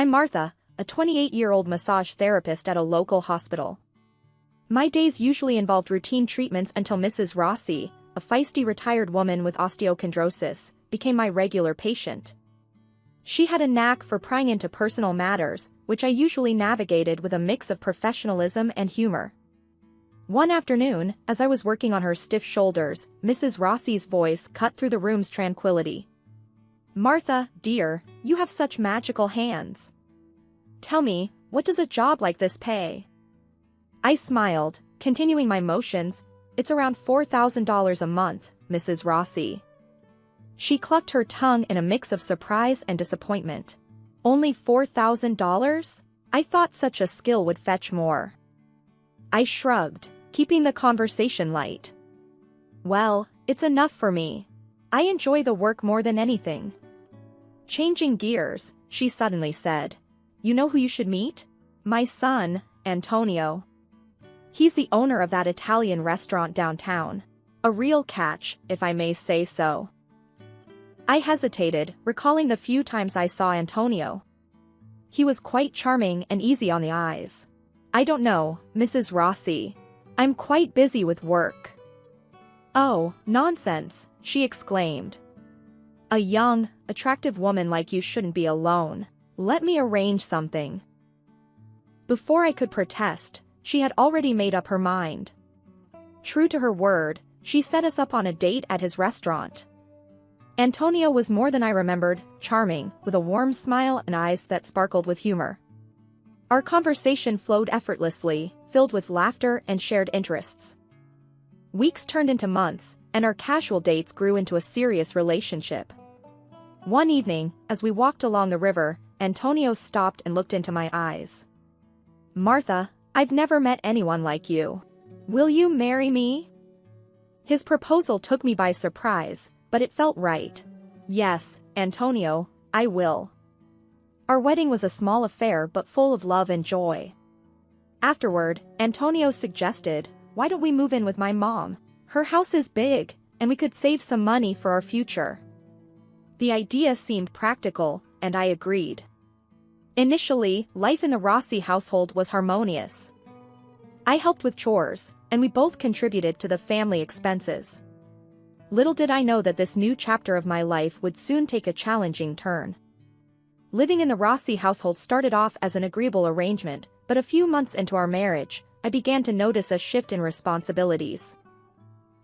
I'm Martha, a 28-year-old massage therapist at a local hospital. My days usually involved routine treatments until Mrs. Rossi, a feisty retired woman with osteochondrosis, became my regular patient. She had a knack for prying into personal matters, which I usually navigated with a mix of professionalism and humor. One afternoon, as I was working on her stiff shoulders, Mrs. Rossi's voice cut through the room's tranquility. "Martha, dear, you have such magical hands. Tell me, what does a job like this pay?" I smiled, continuing my motions. "It's around $4,000 a month, Mrs. Rossi." She clucked her tongue in a mix of surprise and disappointment. "Only $4,000? I thought such a skill would fetch more." I shrugged, keeping the conversation light. "Well, it's enough for me. I enjoy the work more than anything." Changing gears, she suddenly said, "You know who you should meet? My son, Antonio. He's the owner of that Italian restaurant downtown. A real catch, if I may say so." I hesitated, recalling the few times I saw Antonio. He was quite charming and easy on the eyes. "I don't know, Mrs. Rossi. I'm quite busy with work." "Oh, nonsense," she exclaimed. "A young, attractive woman like you shouldn't be alone. Let me arrange something." Before I could protest, she had already made up her mind. True to her word, she set us up on a date at his restaurant. Antonio was more than I remembered, charming, with a warm smile and eyes that sparkled with humor. Our conversation flowed effortlessly, filled with laughter and shared interests. Weeks turned into months, and our casual dates grew into a serious relationship. One evening, as we walked along the river, Antonio stopped and looked into my eyes. "Martha, I've never met anyone like you. Will you marry me?" His proposal took me by surprise, but it felt right. "Yes, Antonio, I will." Our wedding was a small affair but full of love and joy. Afterward, Antonio suggested, "Why don't we move in with my mom? Her house is big, and we could save some money for our future." The idea seemed practical, and I agreed. Initially, life in the Rossi household was harmonious. I helped with chores, and we both contributed to the family expenses. Little did I know that this new chapter of my life would soon take a challenging turn. Living in the Rossi household started off as an agreeable arrangement, but a few months into our marriage, I began to notice a shift in responsibilities.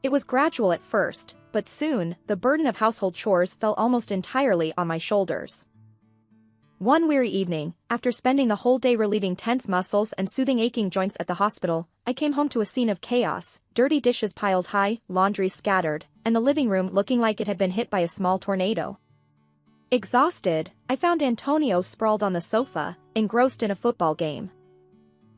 It was gradual at first, but soon, the burden of household chores fell almost entirely on my shoulders. One weary evening, after spending the whole day relieving tense muscles and soothing aching joints at the hospital, I came home to a scene of chaos: dirty dishes piled high, laundry scattered, and the living room looking like it had been hit by a small tornado. Exhausted, I found Antonio sprawled on the sofa, engrossed in a football game.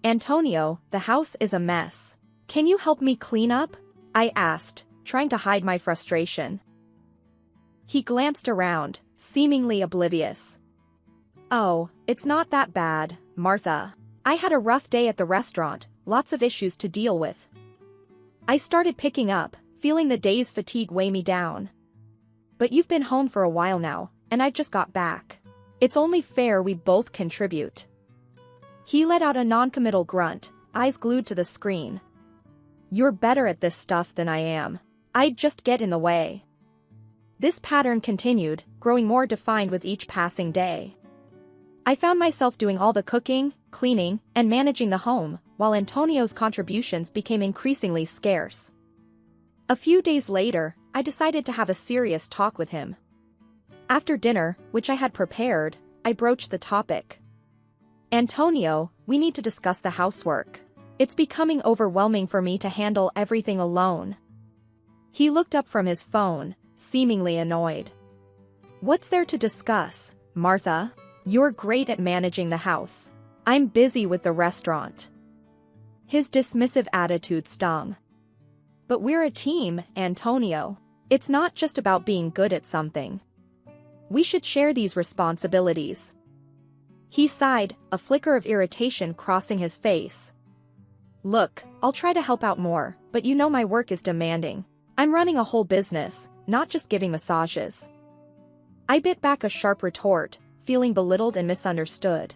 "Antonio, the house is a mess. Can you help me clean up?" I asked, trying to hide my frustration. He glanced around, seemingly oblivious. "Oh, it's not that bad, Martha. I had a rough day at the restaurant, lots of issues to deal with." I started picking up, feeling the day's fatigue weigh me down. "But you've been home for a while now, and I've just got back. It's only fair we both contribute." He let out a noncommittal grunt, eyes glued to the screen. "You're better at this stuff than I am. I'd just get in the way." This pattern continued, growing more defined with each passing day. I found myself doing all the cooking, cleaning, and managing the home, while Antonio's contributions became increasingly scarce. A few days later, I decided to have a serious talk with him. After dinner, which I had prepared, I broached the topic. "Antonio, we need to discuss the housework. It's becoming overwhelming for me to handle everything alone." He looked up from his phone, seemingly annoyed. "What's there to discuss, Martha? You're great at managing the house. I'm busy with the restaurant." His dismissive attitude stung. "But we're a team, Antonio. It's not just about being good at something. We should share these responsibilities." He sighed, a flicker of irritation crossing his face. "Look, I'll try to help out more, but you know my work is demanding. I'm running a whole business, not just giving massages." I bit back a sharp retort, feeling belittled and misunderstood.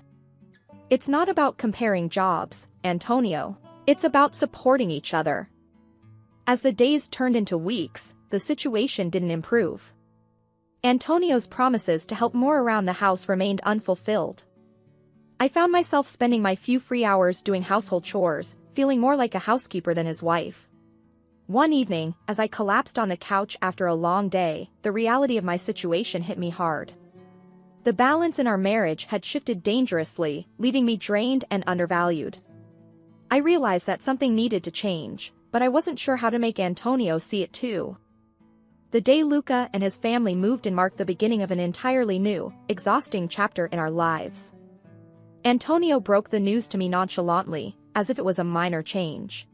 It's not about comparing jobs, Antonio. It's about supporting each other. As the days turned into weeks, the situation didn't improve. Antonio's promises to help more around the house remained unfulfilled. I found myself spending my few free hours doing household chores, feeling more like a housekeeper than his wife. One evening, as I collapsed on the couch after a long day, the reality of my situation hit me hard. The balance in our marriage had shifted dangerously, leaving me drained and undervalued. I realized that something needed to change, but I wasn't sure how to make Antonio see it too. The day Luca and his family moved in marked the beginning of an entirely new, exhausting chapter in our lives. Antonio broke the news to me nonchalantly, as if it was a minor change.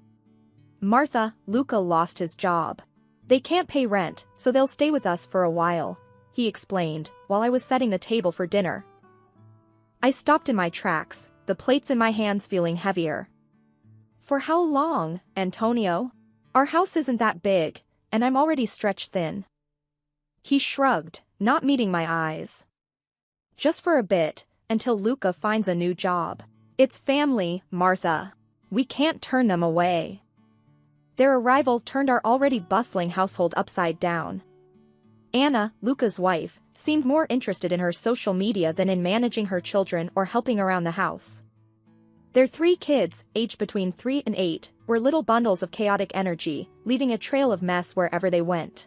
"Martha, Luca lost his job. They can't pay rent, so they'll stay with us for a while," he explained, while I was setting the table for dinner. I stopped in my tracks, the plates in my hands feeling heavier. "For how long, Antonio? Our house isn't that big, and I'm already stretched thin." He shrugged, not meeting my eyes. "Just for a bit, until Luca finds a new job. It's family, Martha. We can't turn them away." Their arrival turned our already bustling household upside down. Anna, Luca's wife, seemed more interested in her social media than in managing her children or helping around the house. Their 3 kids, aged between 3 and 8, were little bundles of chaotic energy, leaving a trail of mess wherever they went.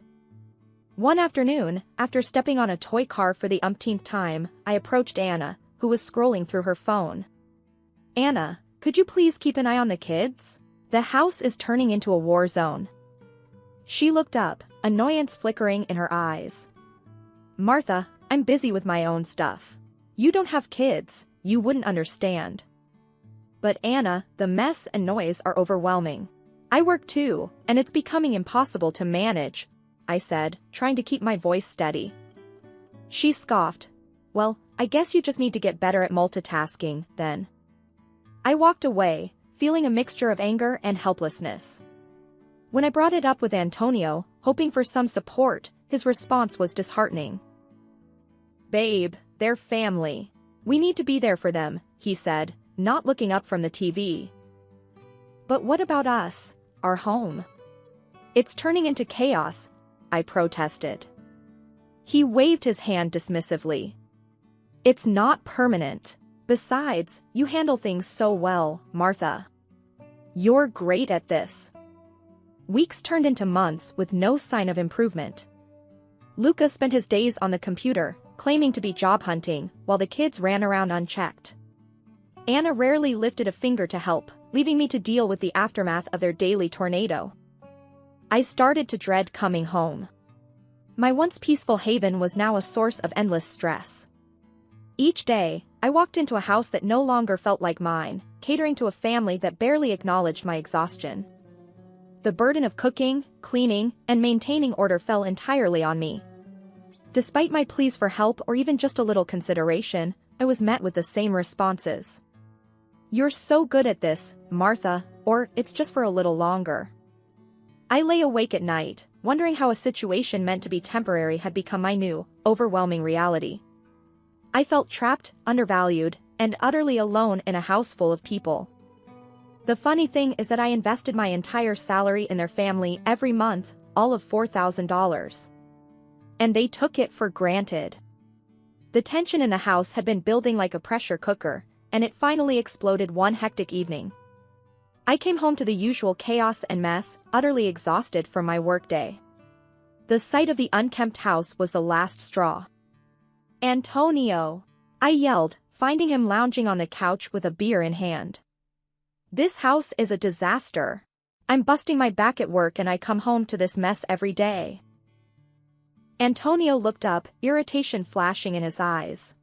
One afternoon, after stepping on a toy car for the umpteenth time, I approached Anna, who was scrolling through her phone. "Anna, could you please keep an eye on the kids? The house is turning into a war zone." She looked up, annoyance flickering in her eyes. "Martha, I'm busy with my own stuff. You don't have kids, you wouldn't understand." "But Anna, the mess and noise are overwhelming. I work too, and it's becoming impossible to manage," I said, trying to keep my voice steady. She scoffed. "Well, I guess you just need to get better at multitasking, then." I walked away, feeling a mixture of anger and helplessness. When I brought it up with Antonio, hoping for some support, his response was disheartening. "Babe, they're family. We need to be there for them," he said, not looking up from the TV. "But what about us, our home? It's turning into chaos," I protested. He waved his hand dismissively. "It's not permanent. Besides, you handle things so well, Martha. You're great at this." Weeks turned into months with no sign of improvement. Luca spent his days on the computer, claiming to be job hunting, while the kids ran around unchecked. Anna rarely lifted a finger to help, leaving me to deal with the aftermath of their daily tornado. I started to dread coming home. My once peaceful haven was now a source of endless stress. Each day, I walked into a house that no longer felt like mine, catering to a family that barely acknowledged my exhaustion. The burden of cooking, cleaning, and maintaining order fell entirely on me. Despite my pleas for help or even just a little consideration, I was met with the same responses. "You're so good at this, Martha," or "It's just for a little longer." I lay awake at night, wondering how a situation meant to be temporary had become my new, overwhelming reality. I felt trapped, undervalued, and utterly alone in a house full of people. The funny thing is that I invested my entire salary in their family every month, all of $4,000. And they took it for granted. The tension in the house had been building like a pressure cooker, and it finally exploded one hectic evening. I came home to the usual chaos and mess, utterly exhausted from my workday. The sight of the unkempt house was the last straw. "Antonio!" I yelled, finding him lounging on the couch with a beer in hand. "This house is a disaster. I'm busting my back at work and I come home to this mess every day." Antonio looked up, irritation flashing in his eyes.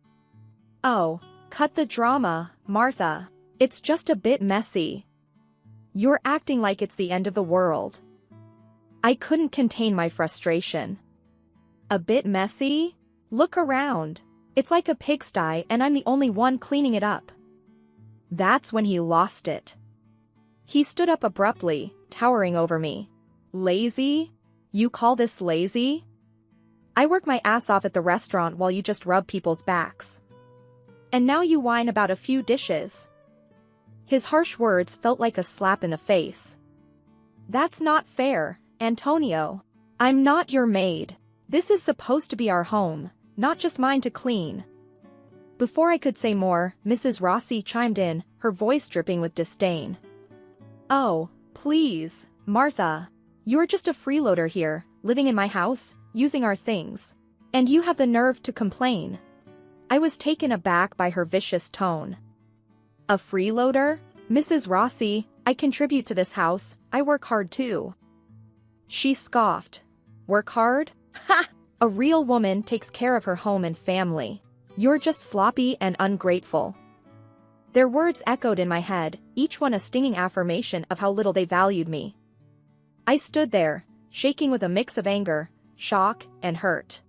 "Oh, cut the drama, Martha. It's just a bit messy. You're acting like it's the end of the world." I couldn't contain my frustration. "A bit messy? Look around. It's like a pigsty and I'm the only one cleaning it up." That's when he lost it. He stood up abruptly, towering over me. "Lazy? You call this lazy? I work my ass off at the restaurant while you just rub people's backs. And now you whine about a few dishes." His harsh words felt like a slap in the face. "That's not fair, Antonio. I'm not your maid. This is supposed to be our home, not just mine to clean." Before I could say more, Mrs. Rossi chimed in, her voice dripping with disdain. "Oh, please, Martha. You're just a freeloader here, living in my house, using our things. And you have the nerve to complain." I was taken aback by her vicious tone. "A freeloader? Mrs. Rossi, I contribute to this house, I work hard too." She scoffed. "Work hard? Ha! A real woman takes care of her home and family. You're just sloppy and ungrateful." Their words echoed in my head, each one a stinging affirmation of how little they valued me. I stood there, shaking with a mix of anger, shock, and hurt.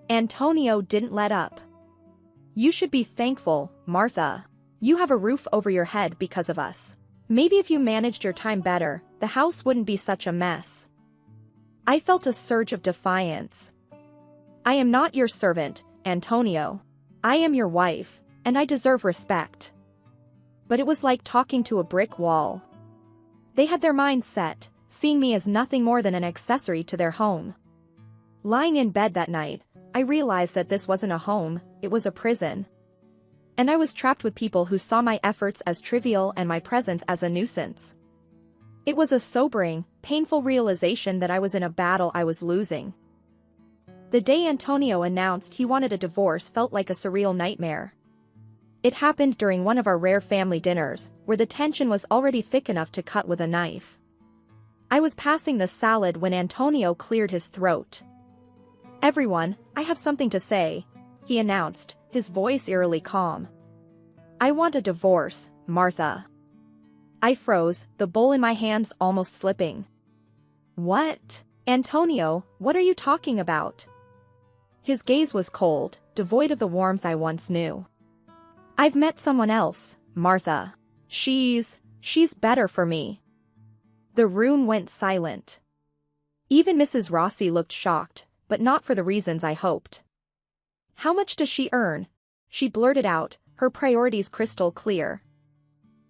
Antonio didn't let up. "You should be thankful, Martha. You have a roof over your head because of us. Maybe if you managed your time better, the house wouldn't be such a mess." I felt a surge of defiance. "I am not your servant, Antonio. I am your wife, and I deserve respect." But it was like talking to a brick wall. They had their minds set, seeing me as nothing more than an accessory to their home. Lying in bed that night, I realized that this wasn't a home, it was a prison. And I was trapped with people who saw my efforts as trivial and my presence as a nuisance. It was a sobering, painful realization that I was in a battle I was losing. The day Antonio announced he wanted a divorce felt like a surreal nightmare. It happened during one of our rare family dinners, where the tension was already thick enough to cut with a knife. I was passing the salad when Antonio cleared his throat. "Everyone, I have something to say," he announced, his voice eerily calm. "I want a divorce, Martha." I froze, the bowl in my hands almost slipping. "What? Antonio, what are you talking about?" His gaze was cold, devoid of the warmth I once knew. "I've met someone else, Martha. She's better for me." The room went silent. Even Mrs. Rossi looked shocked, but not for the reasons I hoped. "How much does she earn?" she blurted out, her priorities crystal clear.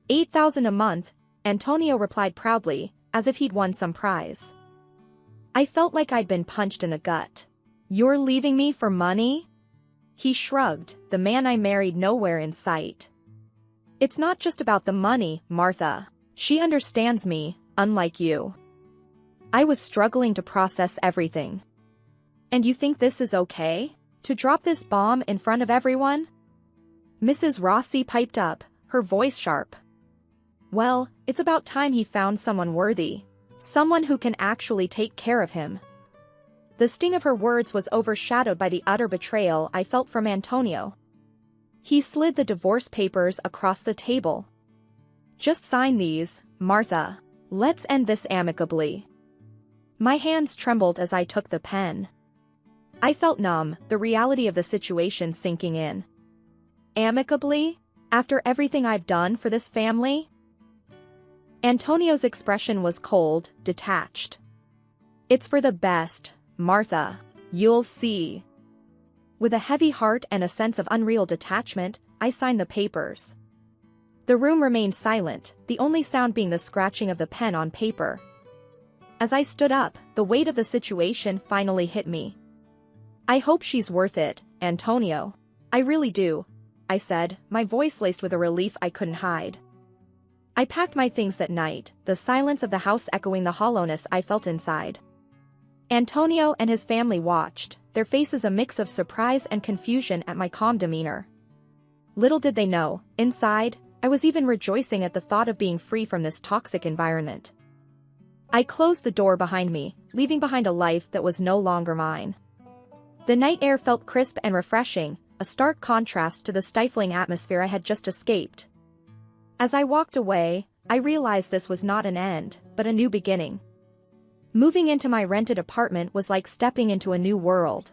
$8,000 a month, Antonio replied proudly, as if he'd won some prize. I felt like I'd been punched in the gut. "You're leaving me for money?" He shrugged, the man I married nowhere in sight. "It's not just about the money, Martha. She understands me, unlike you." I was struggling to process everything. "And you think this is okay? To drop this bomb in front of everyone?" Mrs. Rossi piped up, her voice sharp. "Well, it's about time he found someone worthy. Someone who can actually take care of him." The sting of her words was overshadowed by the utter betrayal I felt from Antonio. He slid the divorce papers across the table. "Just sign these, Martha. Let's end this amicably." My hands trembled as I took the pen. I felt numb, the reality of the situation sinking in. Amicably? After everything I've done for this family? Antonio's expression was cold, detached. "It's for the best, Martha. You'll see." With a heavy heart and a sense of unreal detachment, I signed the papers. The room remained silent, the only sound being the scratching of the pen on paper. As I stood up, the weight of the situation finally hit me. "I hope she's worth it, Antonio. I really do," I said, my voice laced with a relief I couldn't hide. I packed my things that night, the silence of the house echoing the hollowness I felt inside. Antonio and his family watched, their faces a mix of surprise and confusion at my calm demeanor. Little did they know, inside, I was even rejoicing at the thought of being free from this toxic environment. I closed the door behind me, leaving behind a life that was no longer mine. The night air felt crisp and refreshing, a stark contrast to the stifling atmosphere I had just escaped. As I walked away, I realized this was not an end, but a new beginning. Moving into my rented apartment was like stepping into a new world.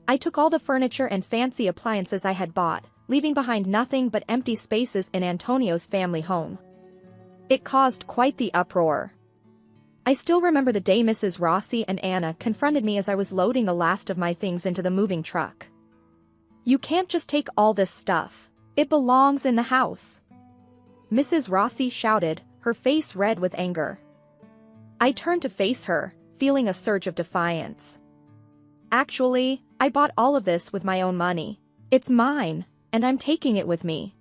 I took all the furniture and fancy appliances I had bought, leaving behind nothing but empty spaces in Antonio's family home. It caused quite the uproar. I still remember the day Mrs. Rossi and Anna confronted me as I was loading the last of my things into the moving truck. You can't just take all this stuff. It belongs in the house. Mrs. Rossi shouted, her face red with anger. I turned to face her, feeling a surge of defiance. Actually, I bought all of this with my own money. It's mine, and I'm taking it with me.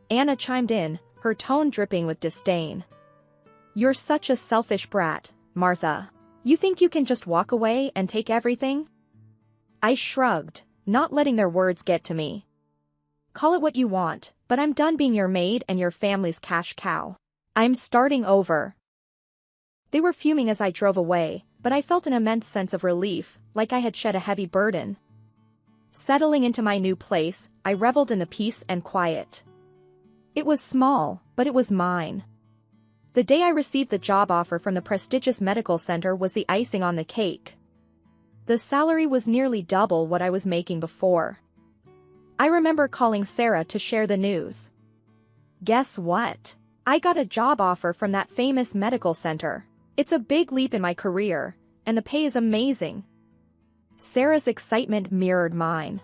Anna chimed in, her tone dripping with disdain. You're such a selfish brat, Martha. You think you can just walk away and take everything? I shrugged, not letting their words get to me. Call it what you want, but I'm done being your maid and your family's cash cow. I'm starting over. They were fuming as I drove away, but I felt an immense sense of relief, like I had shed a heavy burden. Settling into my new place, I reveled in the peace and quiet. It was small, but it was mine. The day I received the job offer from the prestigious medical center was the icing on the cake. The salary was nearly double what I was making before. I remember calling Sarah to share the news. Guess what? I got a job offer from that famous medical center. It's a big leap in my career, and the pay is amazing. Sarah's excitement mirrored mine.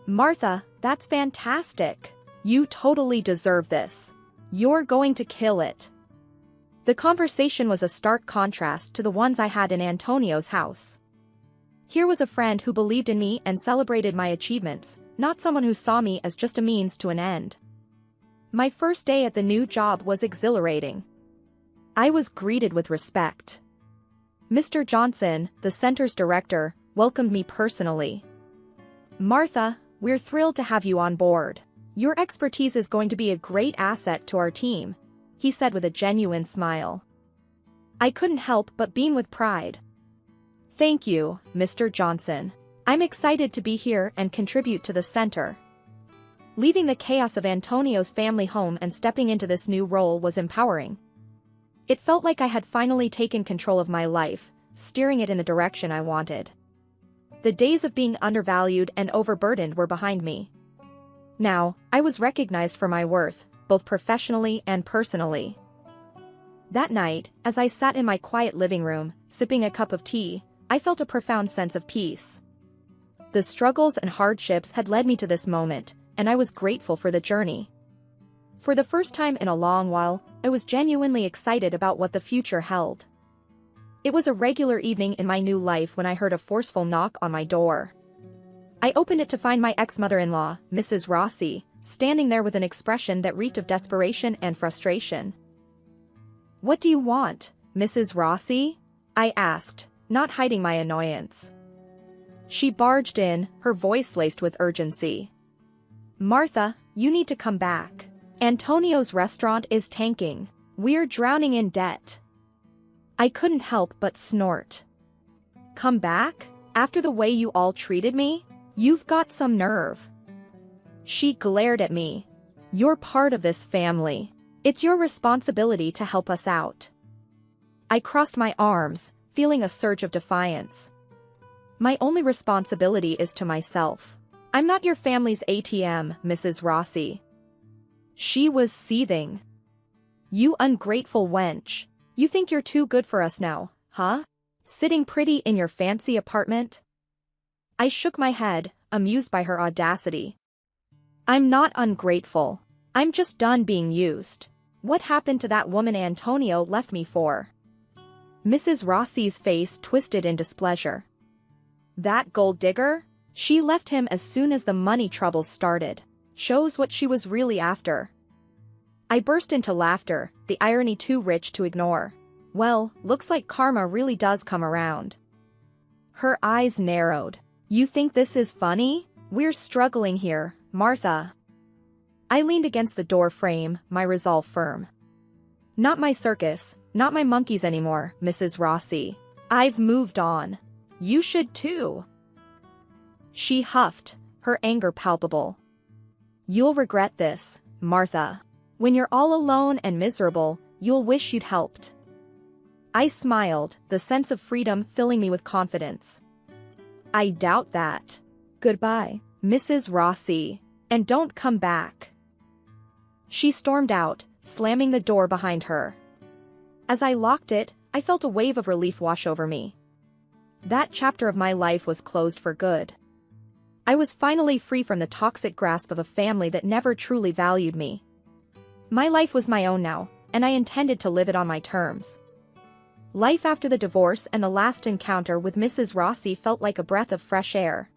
Martha, that's fantastic. You totally deserve this. You're going to kill it. The conversation was a stark contrast to the ones I had in Antonio's house. Here was a friend who believed in me and celebrated my achievements, not someone who saw me as just a means to an end. My first day at the new job was exhilarating. I was greeted with respect. Mr. Johnson, the center's director, welcomed me personally. Martha, we're thrilled to have you on board. Your expertise is going to be a great asset to our team, he said with a genuine smile. I couldn't help but beam with pride. Thank you, Mr. Johnson. I'm excited to be here and contribute to the center. Leaving the chaos of Antonio's family home and stepping into this new role was empowering. It felt like I had finally taken control of my life, steering it in the direction I wanted. The days of being undervalued and overburdened were behind me. Now, I was recognized for my worth, both professionally and personally. That night, as I sat in my quiet living room, sipping a cup of tea, I felt a profound sense of peace. The struggles and hardships had led me to this moment, and I was grateful for the journey. For the first time in a long while, I was genuinely excited about what the future held. It was a regular evening in my new life when I heard a forceful knock on my door. I opened it to find my ex-mother-in-law, Mrs. Rossi, standing there with an expression that reeked of desperation and frustration. What do you want, Mrs. Rossi? I asked, not hiding my annoyance. She barged in, her voice laced with urgency. Martha, you need to come back. Antonio's restaurant is tanking. We're drowning in debt. I couldn't help but snort. Come back? After the way you all treated me? You've got some nerve. She glared at me. You're part of this family. It's your responsibility to help us out. I crossed my arms, feeling a surge of defiance. My only responsibility is to myself. I'm not your family's ATM, Mrs. Rossi. She was seething. You ungrateful wench. You think you're too good for us now, huh? Sitting pretty in your fancy apartment? I shook my head, amused by her audacity. I'm not ungrateful. I'm just done being used. What happened to that woman Antonio left me for? Mrs. Rossi's face twisted in displeasure. That gold digger? She left him as soon as the money troubles started. Shows what she was really after. I burst into laughter, the irony too rich to ignore. Well, looks like karma really does come around. Her eyes narrowed. You think this is funny? We're struggling here, Martha. I leaned against the door frame, my resolve firm. Not my circus, not my monkeys anymore, Mrs. Rossi. I've moved on. You should too. She huffed, her anger palpable. You'll regret this, Martha. When you're all alone and miserable, you'll wish you'd helped. I smiled, the sense of freedom filling me with confidence. I doubt that. Goodbye, Mrs. Rossi, and don't come back. She stormed out, slamming the door behind her. As I locked it, I felt a wave of relief wash over me. That chapter of my life was closed for good. I was finally free from the toxic grasp of a family that never truly valued me. My life was my own now, and I intended to live it on my terms. Life after the divorce and the last encounter with Mrs. Rossi felt like a breath of fresh air.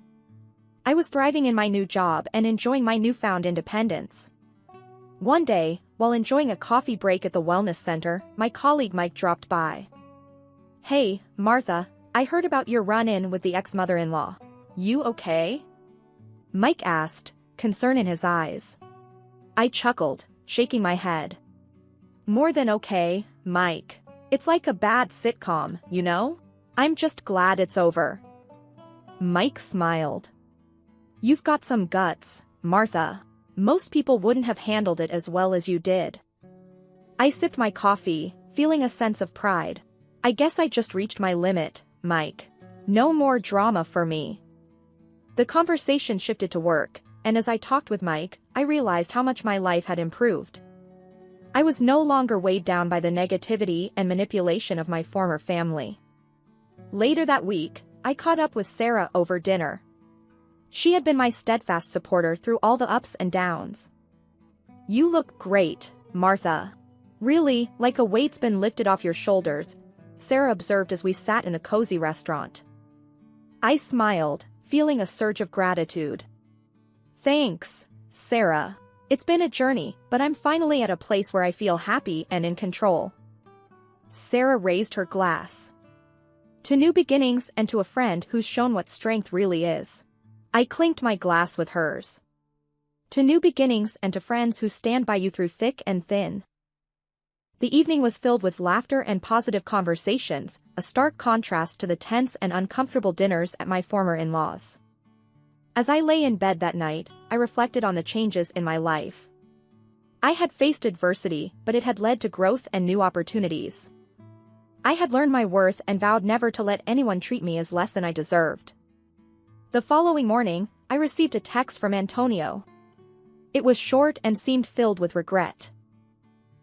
I was thriving in my new job and enjoying my newfound independence. One day, while enjoying a coffee break at the wellness center, my colleague Mike dropped by. "Hey, Martha, I heard about your run-in with the ex-mother-in-law. You okay?" Mike asked, concern in his eyes. I chuckled, shaking my head. "More than okay, Mike. It's like a bad sitcom, you know? I'm just glad it's over." Mike smiled. "You've got some guts, Martha. Most people wouldn't have handled it as well as you did." I sipped my coffee, feeling a sense of pride. "I guess I just reached my limit, Mike. No more drama for me." The conversation shifted to work, and as I talked with Mike, I realized how much my life had improved. I was no longer weighed down by the negativity and manipulation of my former family. Later that week, I caught up with Sarah over dinner. She had been my steadfast supporter through all the ups and downs. "You look great, Martha. Really, like a weight's been lifted off your shoulders," Sarah observed as we sat in the cozy restaurant. I smiled, feeling a surge of gratitude. "Thanks, Sarah. It's been a journey, but I'm finally at a place where I feel happy and in control." Sarah raised her glass. "To new beginnings and to a friend who's shown what strength really is." I clinked my glass with hers. "To new beginnings and to friends who stand by you through thick and thin." The evening was filled with laughter and positive conversations, a stark contrast to the tense and uncomfortable dinners at my former in-laws. As I lay in bed that night, I reflected on the changes in my life. I had faced adversity, but it had led to growth and new opportunities. I had learned my worth and vowed never to let anyone treat me as less than I deserved. The following morning, I received a text from Antonio. It was short and seemed filled with regret.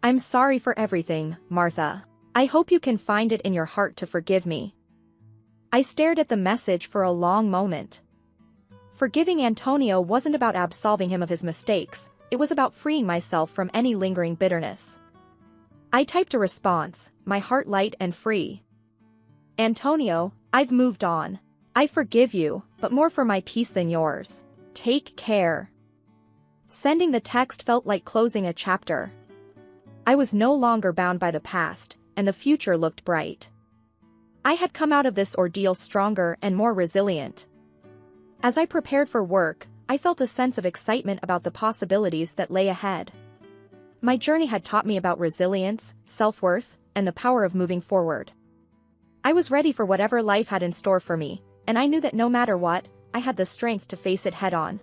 "I'm sorry for everything, Martha. I hope you can find it in your heart to forgive me." I stared at the message for a long moment. Forgiving Antonio wasn't about absolving him of his mistakes, it was about freeing myself from any lingering bitterness. I typed a response, my heart light and free. "Antonio, I've moved on. I forgive you, but more for my peace than yours. Take care." Sending the text felt like closing a chapter. I was no longer bound by the past, and the future looked bright. I had come out of this ordeal stronger and more resilient. As I prepared for work, I felt a sense of excitement about the possibilities that lay ahead. My journey had taught me about resilience, self-worth, and the power of moving forward. I was ready for whatever life had in store for me, and I knew that no matter what, I had the strength to face it head-on.